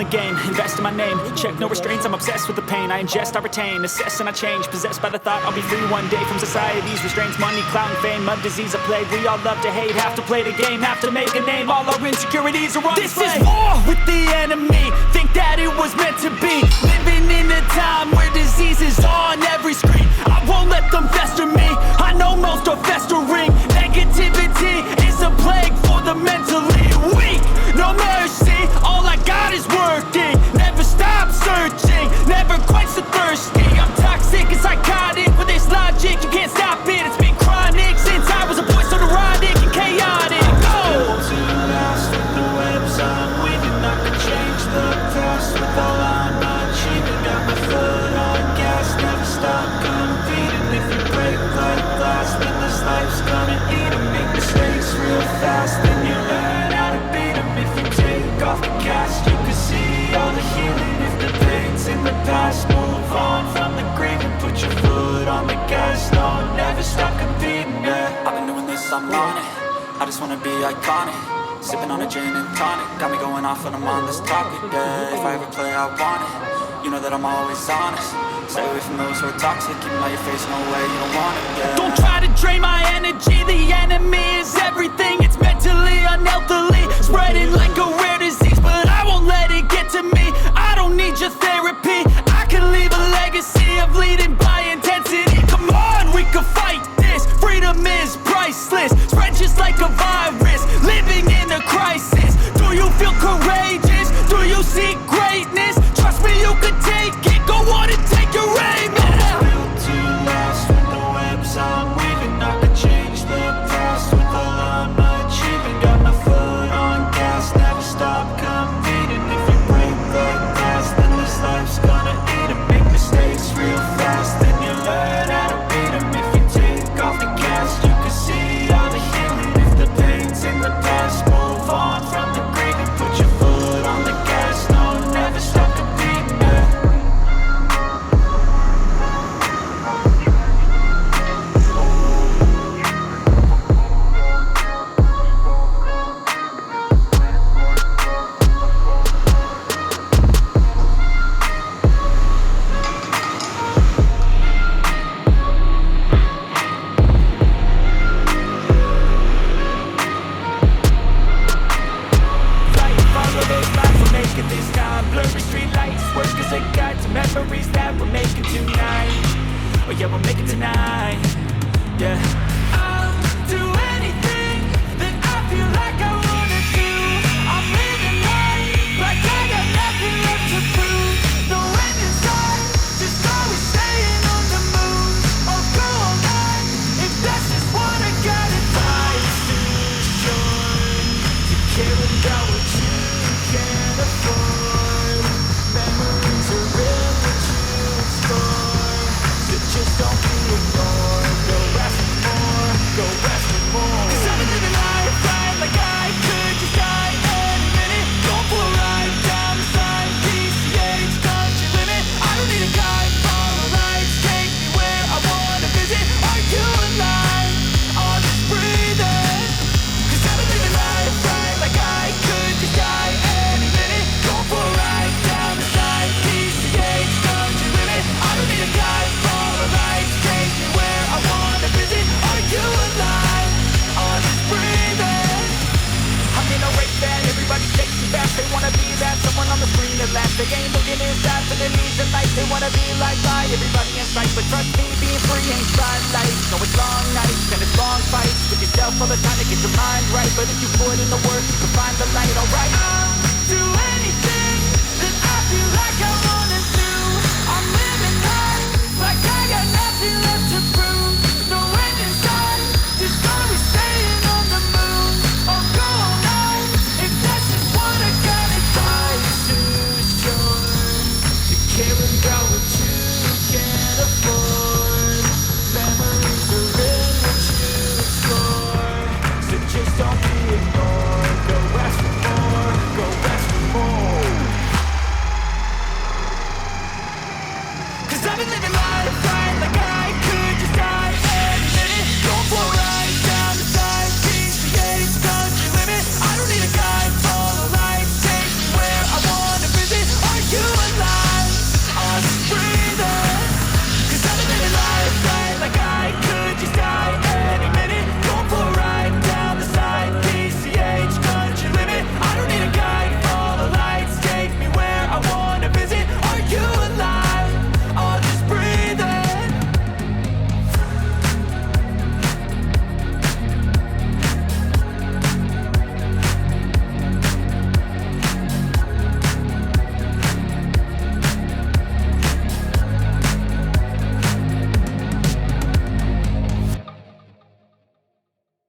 game, invest in my name. Check no restraints, I'm obsessed with the pain. I ingest, I retain, assess and I change. Possessed by the thought I'll be free one day from society's restraints. Money, clout and fame, mud, disease, a plague. We all love to hate, have to play the game, have to make a name. All our insecurities are on display. This is war with the enemy, think that it was meant to be. Living in a time where disease is on every screen. I won't let them fester me, I know most are festering. Negativity is a plague for the mentally weak. No mercy, all I got is working. Never stop searching, never quite so thirsty. I'm toxic and psychotic, with this logic you can't stop it. It's been chronic since I was a boy, so neurotic and chaotic. Go! To last with the webs I'm weaving, I could change the past with all I'm achieving. Got my foot on gas, never stop competing. If you break like glass, then this life's gonna eat 'em. Make mistakes real fast, then you learn how to beat 'em. If you take off the cast, you can see all the healing. If the pain's in the past, move on from the grave and put your foot on the gas. No, never stop competing, yeah. I've been doing this, I'm on it. I just wanna be iconic. Sipping on a gin and tonic, got me going off when I'm on this topic, yeah. If I ever play, I want it. You know that I'm always honest. Stay away from those who are toxic. Keep them out your face, no way, you don't want it, yeah. Don't try to drain my energy. The enemy is everything. It's mentally, unhealthily, spreading like a rare disease. But I won't let it get to me. I don't need your therapy. I can leave a legacy of leading by intensity. Come on, we can fight this. Freedom is priceless. Spread just like a virus. Living in a crisis. Do you feel courageous? Do you seek greatness? Trust me, you can take it. Go on and take your aim. I'm built to last with the webs I'm weaving. I could change the past with all I'm achieving. Got my foot on gas, never stop competing. If you break the glass, then this life's gonna eat 'em. Make mistakes real fast, then you learn how to beat 'em. If you take off the cast, you can see all the healing. If the pain's in the past, move on from the grave and put your foot on the gas. No, never stop competing, yeah. Follow those lines, we'll make it this time. Blurry street lights, work as a guide to memories that we're making tonight. Oh yeah, we'll make it tonight. Yeah. I'll do anything that I feel like I wanna do. I'm living life like I got nothing left to prove. No end in sight, just always staying on the move. I'll go all night if that's just what I gotta try. It's too short to care about what you can't afford. Memories are real what you explore. So just don't be ignored. Go ask for more, go ask for more. 'Cause I've been living life right like I could just die any minute. Going for a ride down the side, PCH, country limit. I don't need a guide, follow lights, take me where I wanna visit. Are you alive? Or just breathing? 'Cause I've been living life right like I could just die any minute. Going for a ride down the side, PCH, country limit. I don't need a guide, follow lights, take me where I wanna visit. Are you alive? Or just breathing? I'm in a race that everybody's chasing fast. They wanna be that someone on the screen at last. They ain't looking inside for their needs in life. They wanna be like by everybody in sight. But trust me, being free ain't spotlight. No, it's long nights and it's long fights with yourself all the time to get your mind right. But if you put in the work, you can find the light, alright? I'll do it.